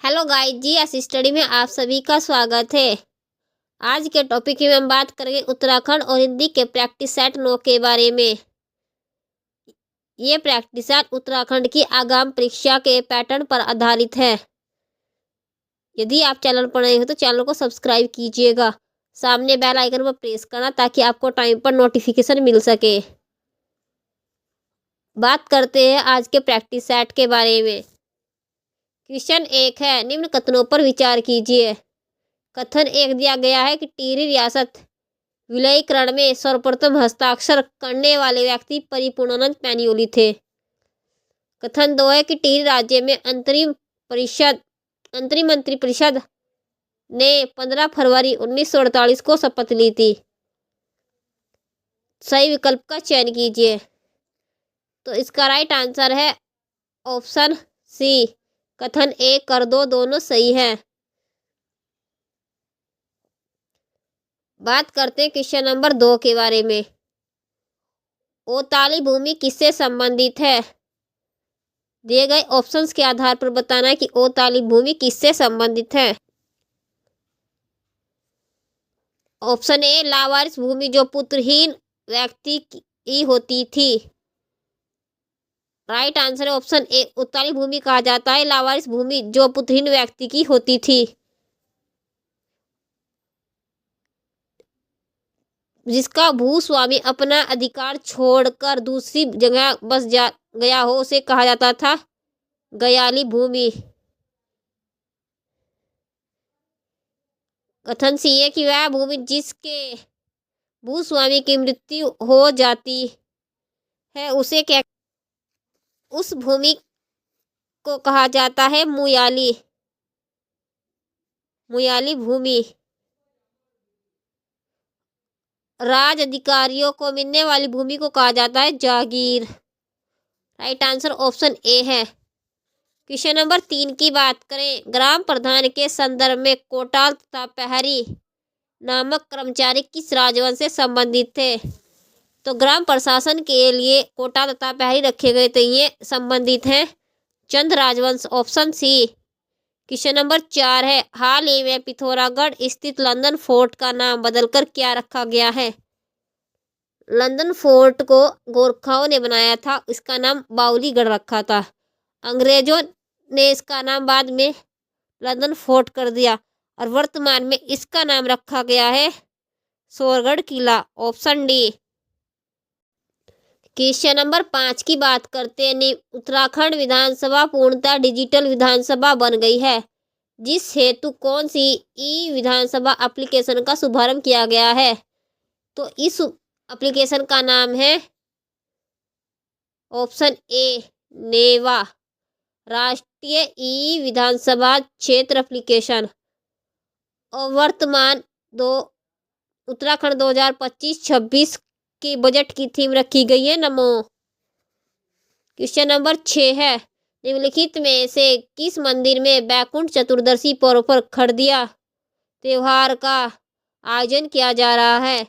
Hello guys जी, इस study में आप सभी का स्वागत है। आज के टॉपिक में हम बात करेंगे उत्तराखंड और हिंदी के प्रैक्टिस सेट 9 के बारे में। ये प्रैक्टिस सेट उत्तराखंड की आगामी परीक्षा के पैटर्न पर आधारित है। यदि आप चैनल पर नए हो तो चैनल को सब्सक्राइब कीजिएगा। सामने बेल आइकन पर प्रेस करना ताकि आपको टाइम पर नोटिफिकेशन मिल सके। बात करते हैं आज के प्रैक्टिस सेट के बारे में। क्वेश्चन 1 है, निम्न कथनों पर विचार कीजिए। कथन 1 दिया गया है कि टिहरी रियासत विलयीकरण में सर्वप्रथम हस्ताक्षर करने वाले व्यक्ति परिपूर्णानंद पैन्योली थे। कथन 2 है कि टिहरी राज्य में अंतरिम मंत्रिपरिषद ने 15 फरवरी 1948 को शपथ ली थी। सही विकल्प का चयन कीजिए। तो इसका राइट आंसर है ऑप्शन सी। कथन 1 कर 2 दोनों सही है। बात करते हैं क्वेश्चन नंबर 2 के बारे में। ओताली भूमि किससे संबंधित है? दिए गए ऑप्शंस के आधार पर बताना है कि ओताली भूमि किससे संबंधित है। ऑप्शन ए, लावारिस भूमि जो पुत्रहीन व्यक्ति की होती थी। राइट आंसर है ऑप्शन ए, ओताली भूमि कहा जाता है लावारिस भूमि जो पुत्रहीन व्यक्ति की होती थी, जिसका भूस्वामी अपना अधिकार छोड़कर दूसरी जगह बस गया हो उसे कहा जाता था गयाली भूमि। कथन सी है कि वह भूमि जिसके भूस्वामी की मृत्यु हो जाती है उसे क्या, उस भूमि को कहा जाता है मुयाली भूमि। राज अधिकारियों को मिलने वाली भूमि को कहा जाता है जागीर। राइट आंसर ऑप्शन ए है। क्वेश्चन नंबर 3 की बात करें। ग्राम प्रधान के संदर्भ में कोटाल तथा प्रहरी नामक कर्मचारी किस राजवंश से संबंधित थे? तो ग्राम प्रशासन के लिए कोटाल तथा प्रहरी रखे गए, तो ये संबंधित हैं चंद राजवंश। Option C. क्वेश्चन नंबर 4 है, हाल ही में पिथौरागढ़ स्थित लंदन फोर्ट का नाम बदलकर क्या रखा गया है? लंदन फोर्ट को गोरखाओं ने बनाया था, इसका नाम बाउलीगढ़ रखा था। अंग्रेजों ने इसका नाम बाद में लंदन फोर्ट कर दिया और वर्तमान में इसका नाम रखा गया है सोरगढ़ किला। Option D. क्वेश्चन नंबर 5 की बात करते हैं। उत्तराखंड विधानसभा पूर्णतः डिजिटल विधानसभा बन गई है, जिस हेतु कौन सी ई विधानसभा एप्लीकेशन का शुभारंभ किया गया है? तो इस एप्लीकेशन का नाम है ऑप्शन ए, नेवा, राष्ट्रीय ई विधानसभा क्षेत्र एप्लीकेशन। और वर्तमान उत्तराखंड 2025-26 की बजट की थीम रखी गई है नमो। क्वेश्चन नंबर 6 है, निम्नलिखित में से किस मंदिर में बैकुंठ चतुर्दशी पर्व पर खड़दिया त्योहार का आयोजन किया जा रहा है?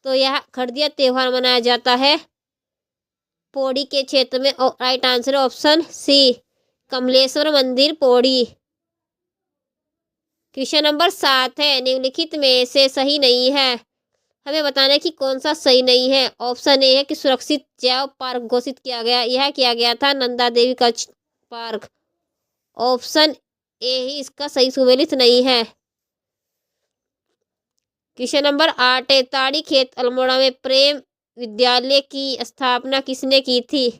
तो यह खड़दिया त्योहार मनाया जाता है पौड़ी के क्षेत्र में। और right answer option C, Kamleshwar मंदिर पौड़ी। क्वेश्चन नंबर 7 है, निम्नलिखित में से सही नहीं है, हमें बताना है कि कौन सा सही नहीं है। ऑप्शन ए है कि सुरक्षित जैव पार्क घोषित किया गया, यह किया गया था नंदा देवी का पार्क। ऑप्शन ए ही इसका सही सुमेलित नहीं है। क्वेश्चन नंबर 8 है, ताड़ी खेत अल्मोड़ा में प्रेम विद्यालय की स्थापना किसने की थी?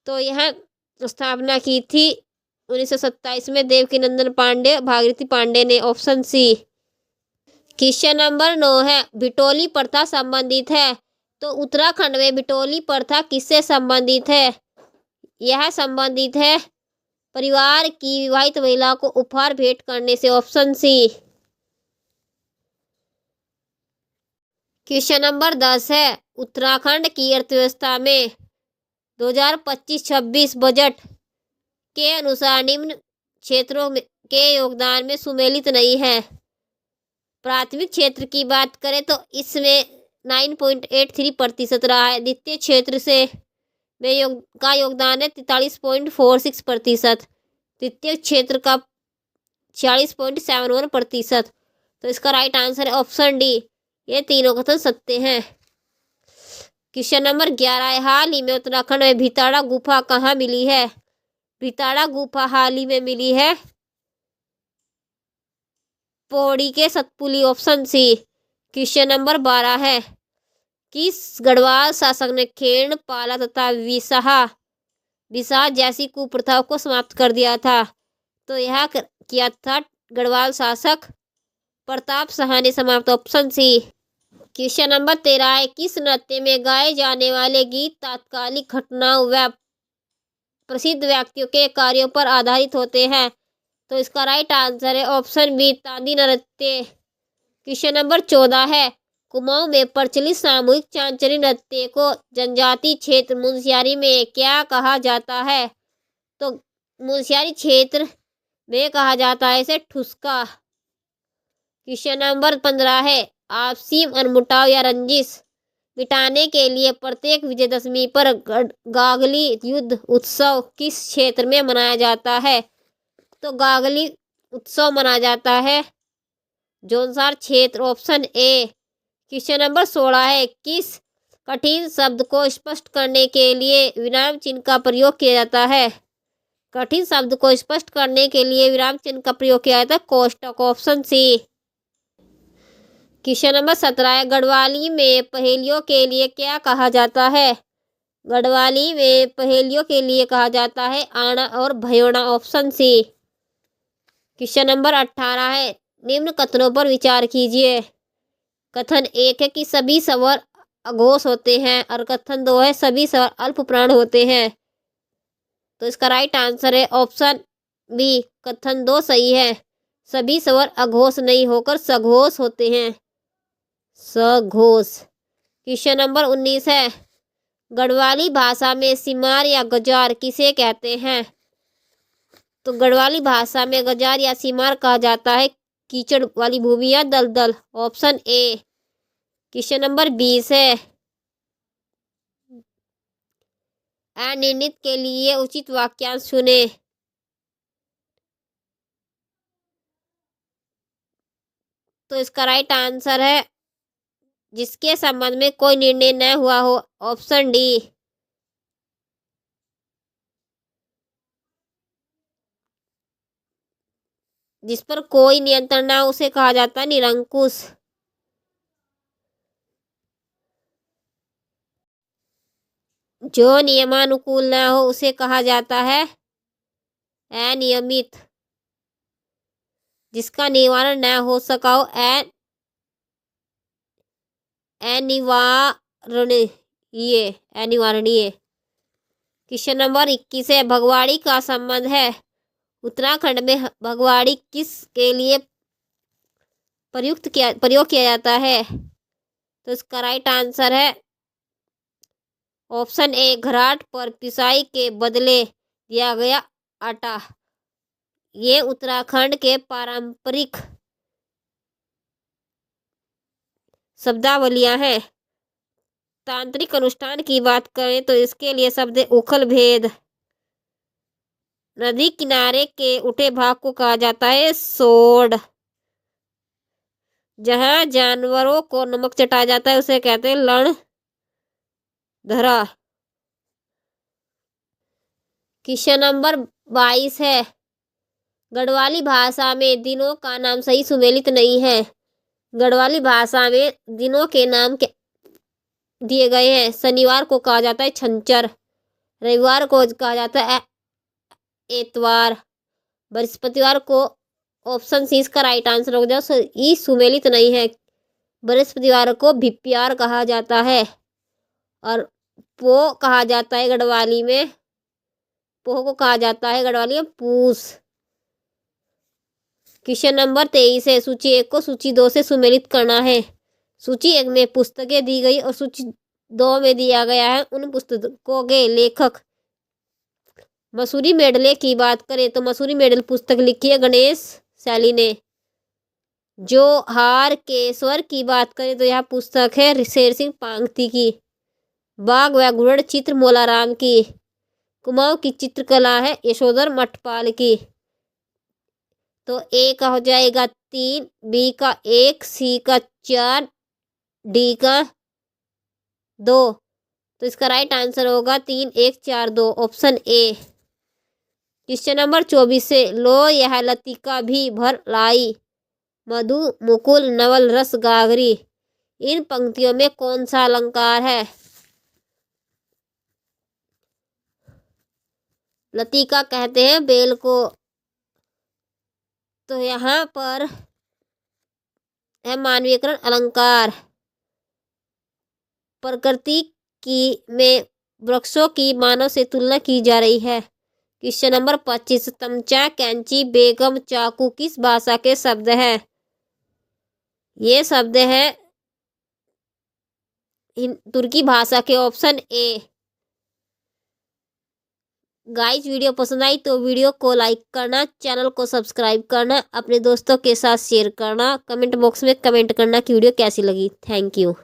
तो यह स्थापना की थी 1927 में देवकीनंदन पांडे, भागीरथी पांडे ने। Option C. क्वेश्चन नंबर 9 है, बिटोली प्रथा संबंधित है, तो उत्तराखंड में बिटोली प्रथा किससे संबंधित है? यह संबंधित है परिवार की विवाहित महिला को उपहार भेंट करने से। Option C. क्वेश्चन नंबर 10 है, उत्तराखंड की अर्थव्यवस्था में 2025-26 बजट के अनुसार निम्न क्षेत्रों के योगदान में सुमेलित नहीं है। प्राथमिक क्षेत्र की बात करें तो इसमें 9.83% रहा है। द्वितीय क्षेत्र से में का योगदान है 43.46%। तृतीय क्षेत्र का 46.71%। तो इसका राइट आंसर है ऑप्शन डी, ये तीनों कथन सत्य हैं। क्वेश्चन नंबर 11 है, हाल ही में उत्तराखंड में भिताड़ा गुफा कहाँ मिली है? भिताड़ा गुफा हाल ही में मिली है पौड़ी के Satpuli, option C. Question number 12 है, किस गढ़वाल शासक ने खेण पाला तथा विसाह जैसी कुप्रथाओं को समाप्त कर दिया था? तो यह किया था गढ़वाल शासक प्रताप शाह ने समाप्त, ऑप्शन सी। क्वेश्चन नंबर 13 है, किस नृत्य में गाए जाने वाले गीत तात्कालिक घटनाओं व प्रसिद्ध व्यक्तियों के कार्यों पर आधारित होते हैं? तो इसका राइट आंसर है ऑप्शन बी, तांदी नृत्य। क्वेश्चन नंबर 14 है, कुमाऊं में प्रचलित सामूहिक चांचरी नृत्य को जनजाति क्षेत्र मुनस्यारी में क्या कहा जाता है? तो मुनस्यारी क्षेत्र में कहा जाता है इसे ठुसका। क्वेश्चन नंबर 15 है, आपसी अनमुटाव या रंजिश मिटाने के लिए प्रत्येक विजयदशमी पर गागली युद्ध उत्सव किस क्षेत्र में मनाया जाता है? तो गागली उत्सव मनाया जाता है जौनसार क्षेत्र, ऑप्शन ए। क्वेश्चन नंबर 16 है, किस कठिन शब्द को स्पष्ट करने के लिए विराम चिन्ह का प्रयोग किया जाता है? कठिन शब्द को स्पष्ट करने के लिए विराम चिन्ह का प्रयोग किया जाता है कोष्टक, ऑप्शन सी। क्वेश्चन नंबर 17 है, गढ़वाली में पहेलियों के लिए क्या कहा जाता है? गढ़वाली में पहेलियों के लिए कहा जाता है आना और भयोना, ऑप्शन सी। क्वेश्चन नंबर 18 है, निम्न कथनों पर विचार कीजिए। कथन 1 है कि सभी स्वर अघोष होते हैं और कथन 2 है सभी स्वर अल्प प्राण होते हैं। तो इसका राइट आंसर है ऑप्शन बी, कथन 2 सही है। सभी स्वर अघोष नहीं होकर सघोष होते हैं, सघोष। क्वेश्चन नंबर 19 है, गढ़वाली भाषा में सिमार या गजार किसे कहते हैं? तो गढ़वाली भाषा में गजार या सिमार कहा जाता है कीचड़ वाली भूमि या दलदल, ऑप्शन ए। क्वेश्चन नंबर 20 है, अनिर्णित के लिए उचित वाक्यांश चुने। तो इसका राइट आंसर है जिसके संबंध में कोई निर्णय न हुआ हो, ऑप्शन डी। जिस पर कोई नियंत्रण ना हो उसे कहा जाता है निरंकुश। जो नियमानुकूल ना हो उसे कहा जाता है अनियमित। जिसका निवारण न हो सका हो अनिवारणीय। क्वेश्चन नंबर 21 है, भगवाड़ी का संबंध है उत्तराखंड में भगवाड़ी किस के लिए प्रयोग किया जाता है? तो इसका राइट आंसर है ऑप्शन ए, घराट पर पिसाई के बदले दिया गया आटा। ये उत्तराखंड के पारंपरिक शब्दावलियां हैं। तांत्रिक अनुष्ठान की बात करें तो इसके लिए शब्द उखल भेद। नदी किनारे के उठे भाग को कहा जाता है सोड। जहां जानवरों को नमक चटाया जाता है उसे कहते हैं लण धरा। क्वेश्चन नंबर 22 है, गढ़वाली भाषा में दिनों का नाम सही सुमेलित नहीं है। गढ़वाली भाषा में दिनों के नाम दिए गए हैं। शनिवार को कहा जाता है छंचर, रविवार को कहा जाता है एतवार, बृहस्पतिवार को, ऑप्शन सी इसका राइट आंसर हो जाए, ई सुमेलित नहीं है। बृहस्पतिवार को भिप्यार कहा जाता है और पोह कहा जाता है गढ़वाली में, पोह को कहा जाता है गढ़वाली में पूस। क्वेश्चन नंबर 23 है, सूची 1 को सूची 2 से सुमेलित करना है। सूची 1 में पुस्तकें दी गई और सूची 2 में दिया गया है उन पुस्तकों के लेखक। मसूरी मेडले की बात करें तो मसूरी मेडल पुस्तक लिखी है गणेश सैली ने। जो हार के स्वर की बात करें तो यह पुस्तक है शेर सिंह पांगती की। बाघ व घुड़ड चित्र मोलाराम की। कुमाऊं की चित्रकला है यशोधर मठपाल की। तो ए का हो जाएगा 3, बी का 1, सी का 4, डी का 2। तो इसका राइट आंसर होगा 3, 1, 4, 2, ऑप्शन ए। क्वेश्चन नंबर 24 से लो यह लतिका भी भर लाई, मधु मुकुल नवल रस गागरी, इन पंक्तियों में कौन सा अलंकार है? लतिका कहते हैं बेल को। तो यहाँ पर है मानवीकरण अलंकार। प्रकृति की में वृक्षों की मानव से तुलना की जा रही है। क्वेश्चन नंबर 25 तमचा कैंची बेगम चाकू किस भाषा के शब्द है? ये शब्द है तुर्की भाषा के, ऑप्शन ए। गाइस वीडियो पसंद आई तो वीडियो को लाइक करना, चैनल को सब्सक्राइब करना, अपने दोस्तों के साथ शेयर करना, कमेंट बॉक्स में कमेंट करना कि वीडियो कैसी लगी। Thank you.